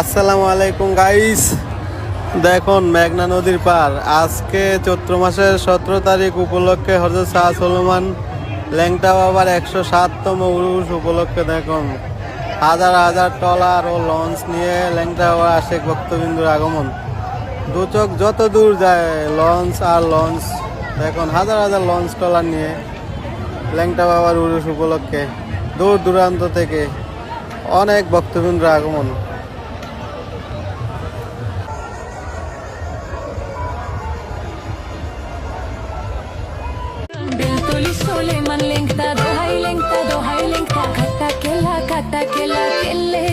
আসসালামু আলাইকুম গাইস, দেখুন মেঘনা নদীর পার। আজকে চৈত্র মাসের 17 তারিখ উপলক্ষে হযরত শাহ সুলেমান ল্যাংটা বাবার 107তম উরুস উপলক্ষে দেখুন হাজার হাজার ট্রলার ও লঞ্চ নিয়ে ল্যাংটা বাবার আশেক ভক্তবিন্দুর আগমন। দু চোখ যত দূর যায় লঞ্চ আর লঞ্চ, দেখুন হাজার হাজার লঞ্চ ট্রলার নিয়ে ল্যাংটা বাবার উরুস উপলক্ষে দূর দূরান্ত থেকে অনেক ভক্তবিন্দুর আগমন। Suleman lengta, dohai lengta, kata kela, kelle